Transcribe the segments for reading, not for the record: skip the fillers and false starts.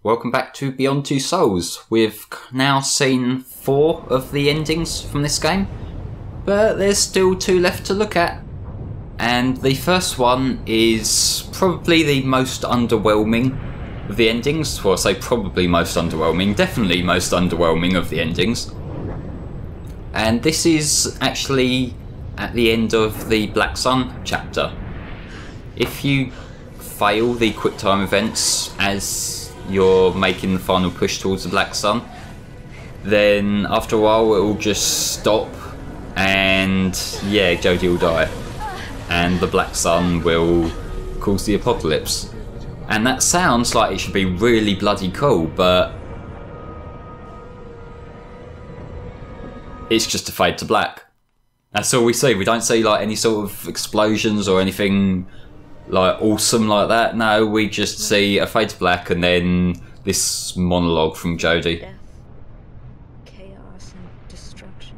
Welcome back to Beyond Two Souls. We've now seen 4 of the endings from this game, but there's still 2 left to look at. And the first one is probably the most underwhelming of the endings. Well, I say probably most underwhelming, definitely most underwhelming of the endings. And this is actually at the end of the Black Sun chapter. If you fail the quick time events as you're making the final push towards the Black Sun, then after a while it will just stop and yeah, Jodie will die and the Black Sun will cause the apocalypse. And that sounds like it should be really bloody cool, but it's just a fade to black. That's all we see. We don't see like any sort of explosions or anything like awesome like that. No, we just see a fade to black and then this monologue from Jodie. Death, chaos, and destruction.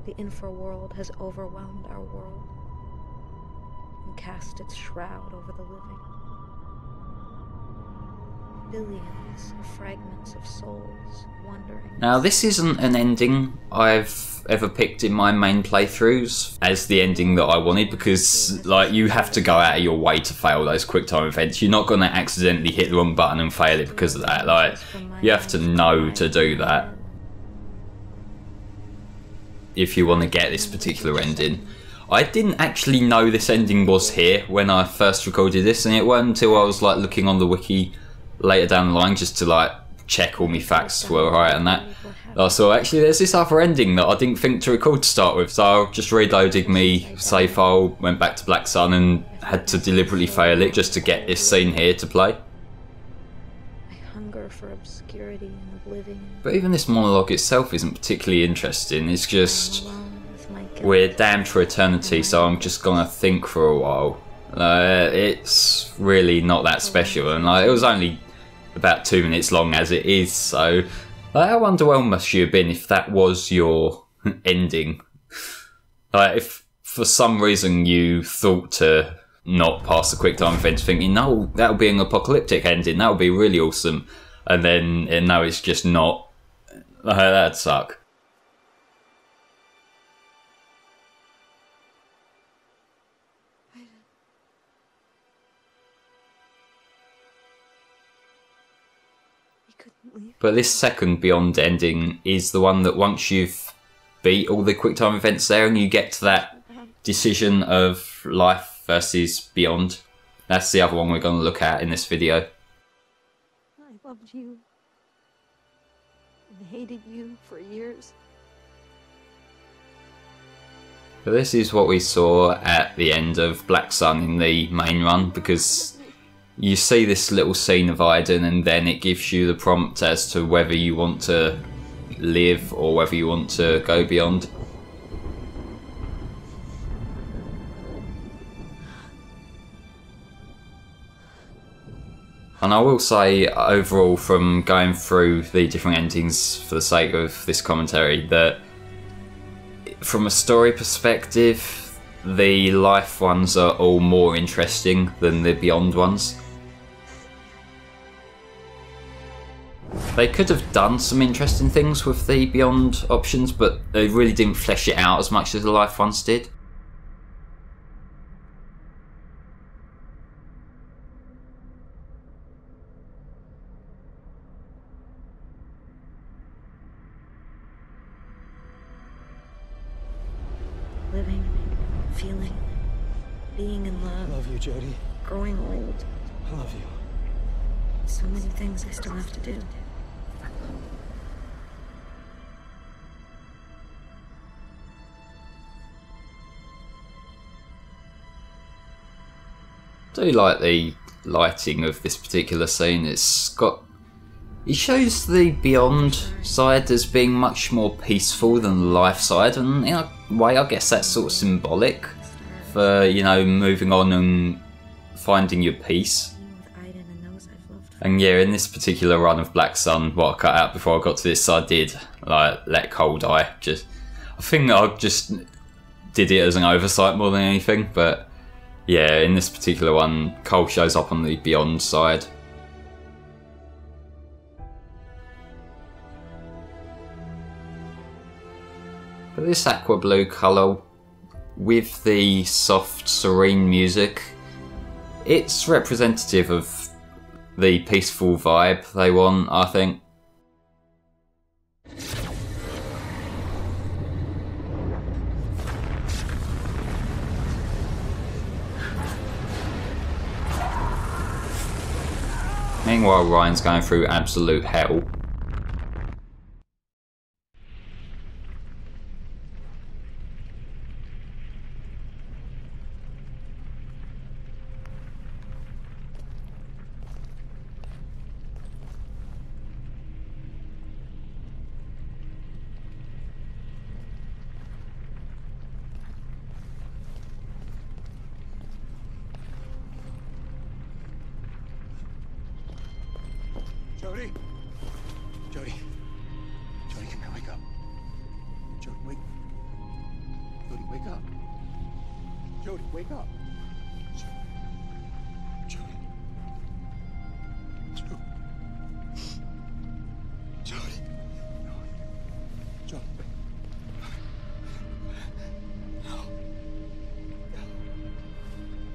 The infraworld has overwhelmed our world and cast its shroud over the living. Billions of fragments of souls wandering. Now, this isn't an ending I've ever picked in my main playthroughs as the ending that I wanted, because like you have to go out of your way to fail those quick time events. You're not going to accidentally hit the wrong button and fail it because of that. Like, you have to know to do that if you want to get this particular ending. I didn't actually know this ending was here when I first recorded this, and it wasn't until I was like looking on the wiki later down the line just to like check all my facts were right and that. I saw actually there's this other ending that I didn't think to record to start with, so I just reloaded me save file, went back to Black Sun and had to deliberately fail it just to get this scene here to play. I hunger for obscurity and oblivion. But even this monologue itself isn't particularly interesting. It's just we're damned for eternity, so I'm just gonna think for a while. It's really not that special, and like, it was only about 2 minutes long as it is, so like, how underwhelmed must you have been if that was your ending? Like, if for some reason you thought to not pass the quick time event, thinking, no, that'll be an apocalyptic ending, that'll be really awesome, and then no, it's just not. That'd suck. But this second Beyond ending is the one that once you've beat all the quick time events there and you get to that decision of life versus beyond, that's the other one we're going to look at in this video. I loved you and hated you for years. But this is what we saw at the end of Black Sun in the main run, because you see this little scene of Aiden and then it gives you the prompt as to whether you want to live or whether you want to go beyond. And I will say overall, from going through the different endings for the sake of this commentary, that from a story perspective the life ones are all more interesting than the beyond ones. They could have done some interesting things with the beyond options, but they really didn't flesh it out as much as the life ones did. Living, feeling, being in love. I love you, Jodie. Growing old. I love you. So many things I still have to do. I do like the lighting of this particular scene. It shows the beyond side as being much more peaceful than the life side, and in a way I guess that's sort of symbolic for, you know, moving on and finding your peace. And yeah, in this particular run of Black Sun, what I cut out before I got to this, I did like let Cole die. I think I just did it as an oversight more than anything, but Yeah, in this particular one, Cole shows up on the Beyond side. But this aqua blue colour, with the soft, serene music, it's representative of the peaceful vibe they want, I think. Meanwhile, Ryan's going through absolute hell. Jody? Jody? Jody, come here, wake up. Jody, wake... Jody, wake up. Jody, wake up. Jody. Jody. Jody. Jody. No.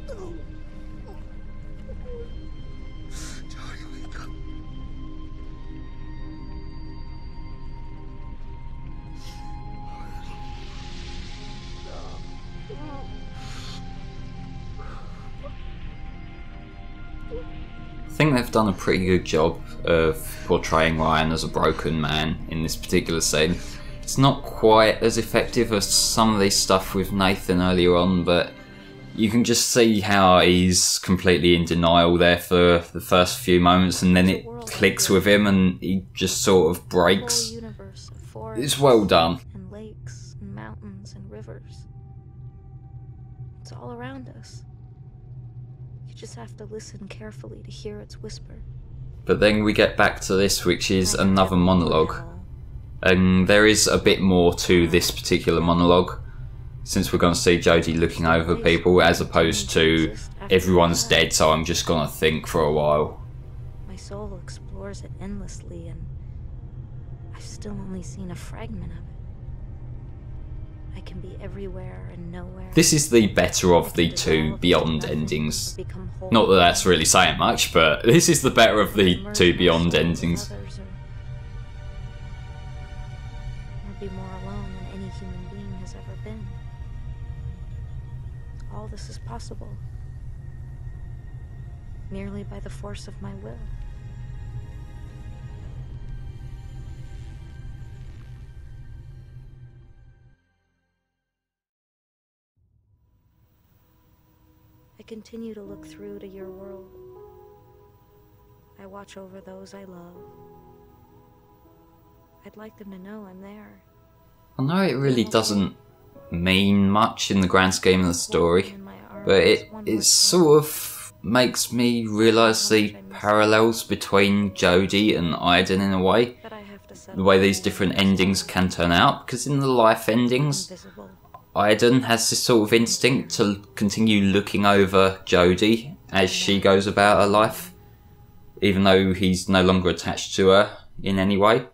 No. Jody, wake up. I think they've done a pretty good job of portraying Ryan as a broken man in this particular scene. It's not quite as effective as some of the stuff with Nathan earlier on, but you can just see how he's completely in denial there for the first few moments, and then it clicks with him and he just sort of breaks. It's well done. And lakes and mountains and rivers. It's all around us. You just have to listen carefully to hear its whisper. But then we get back to this, which is another monologue. And there is a bit more to this particular monologue, since we're going to see Jody looking over people, as opposed to everyone's dead, so I'm just going to think for a while. My soul explores it endlessly, and I've still only seen a fragment of it. I can be everywhere and nowhere. This is the better of the two Beyond endings. Not that that's really saying much, but this is the better of the two Beyond endings. Or be more alone than any human being has ever been. All this is possible merely by the force of my will. I continue to look through to your world. I watch over those I love. I'd like them to know I'm there. I know it really doesn't mean much in the grand scheme of the story, but it sort of makes me realise the parallels between Jody and Aiden in a way. The way these different endings can turn out, because in the life endings, Aiden has this sort of instinct to continue looking over Jody as she goes about her life, even though he's no longer attached to her in any way.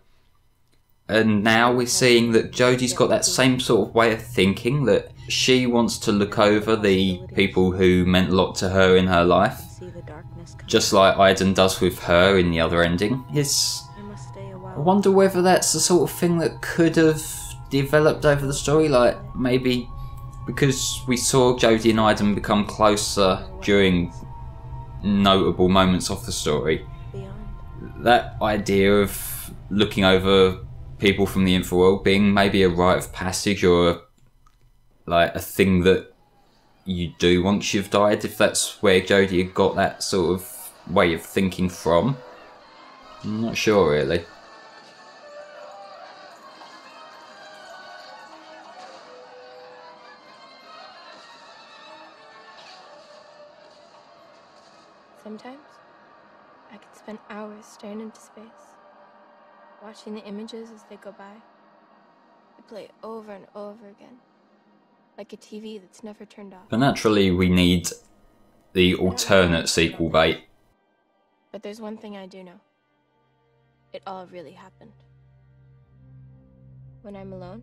And now we're seeing that Jodie's got that same sort of way of thinking, that she wants to look over the people who meant a lot to her in her life, just like Aiden does with her in the other ending. I wonder whether that's the sort of thing that could have developed over the story, like maybe because we saw Jodie and Aiden become closer during notable moments of the story. That idea of looking over people from the infraworld being maybe a rite of passage, or like a thing that you do once you've died, if that's where Jodie had got that sort of way of thinking from. I'm not sure really. Sometimes, I could spend hours staring into space, watching the images as they go by. They play over and over again, like a TV that's never turned off. But naturally we need the alternate sequel bait. But there's one thing I do know. It all really happened. When I'm alone,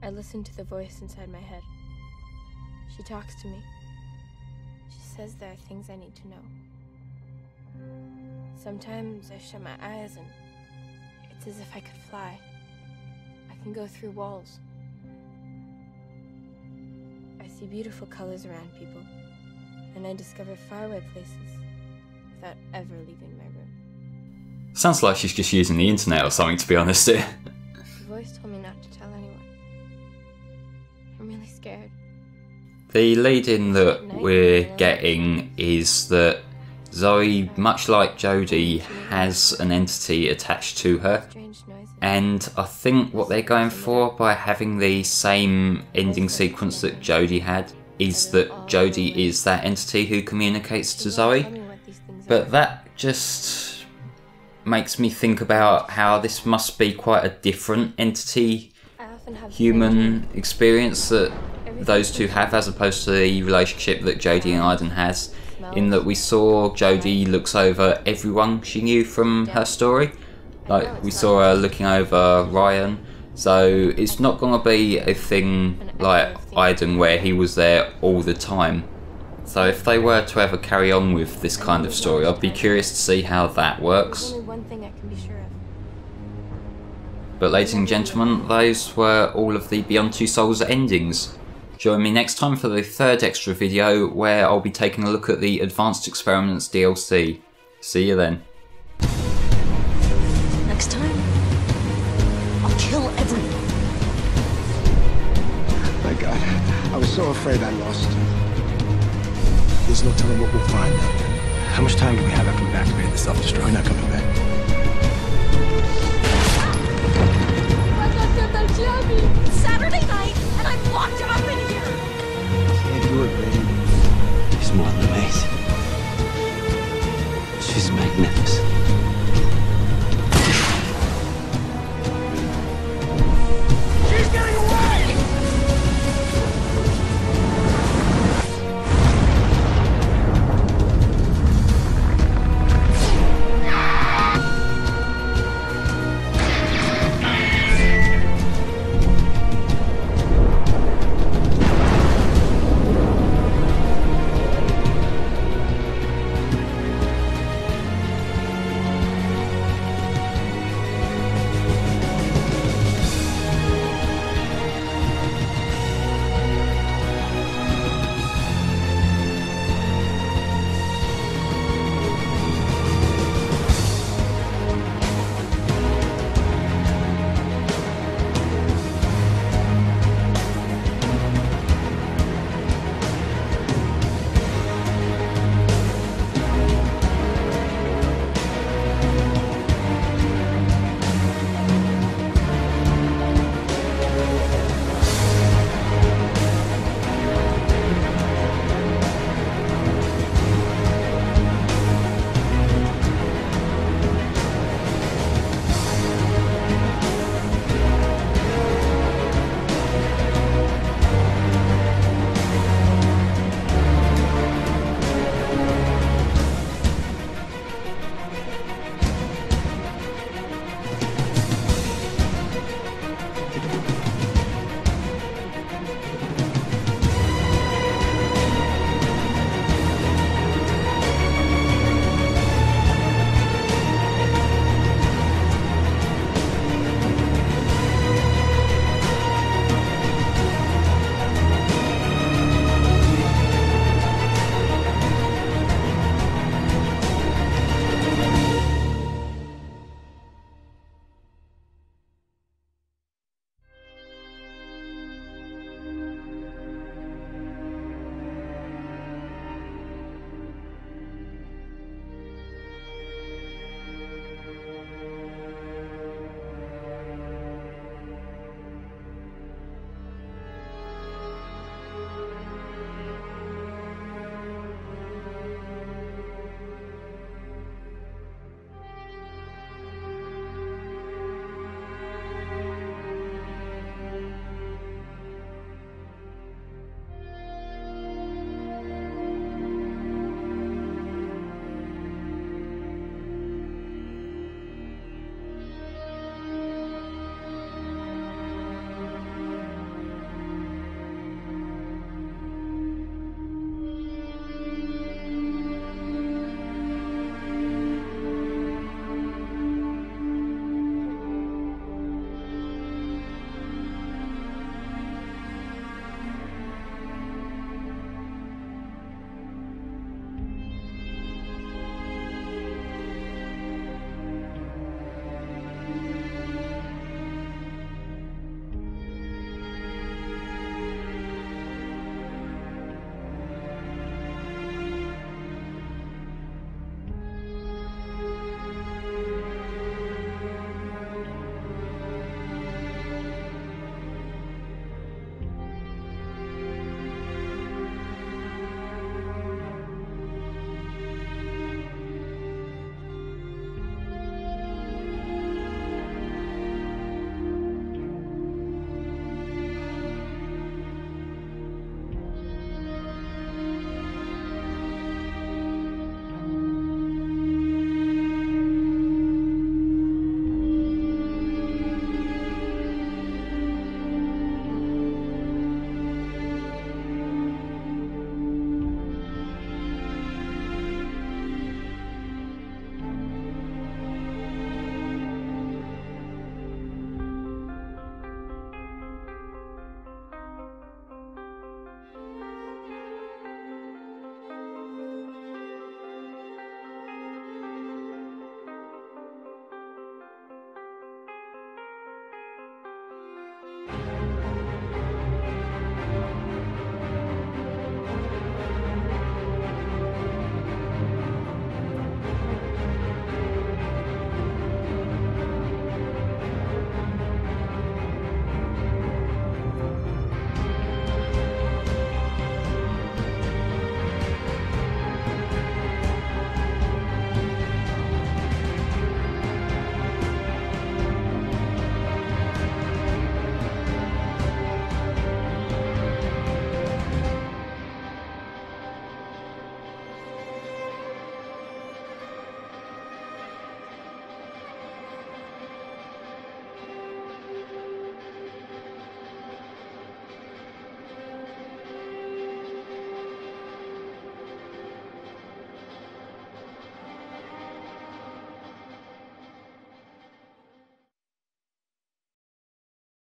I listen to the voice inside my head. She talks to me. She says there are things I need to know. Sometimes I shut my eyes and it's as if I could fly. I can go through walls. I see beautiful colors around people, and I discover faraway places without ever leaving my room. Sounds like she's just using the internet or something, to be honest. The voice told me not to tell anyone. I'm really scared. The lead-in that we're getting is that Zoe, much like Jodie, has an entity attached to her, Strange noises. and I think what they're going for by having the same ending sequence that Jodie had is that Jodie is that entity who communicates to Zoe. But that just makes me think about how this must be quite a different entity human experience that those two have, as opposed to the relationship that Jodie and Aiden has, in that we saw Jodie looks over everyone she knew from her story. Like, we saw her looking over Ryan, so it's not going to be a thing like Aiden where he was there all the time. So if they were to ever carry on with this kind of story, I'd be curious to see how that works. There's only one thing I can be sure of. But ladies and gentlemen, those were all of the Beyond Two Souls endings. Join me next time for the third extra video where I'll be taking a look at the Advanced Experiments DLC. See you then. Next time, I'll kill everyone. My God, I was so afraid I lost. There's no telling what we'll find out there. How much time do we have after we've activated the self-destruct? We're not coming back. Saturday night, and I'm locked up in here. Can't do it, baby. He's more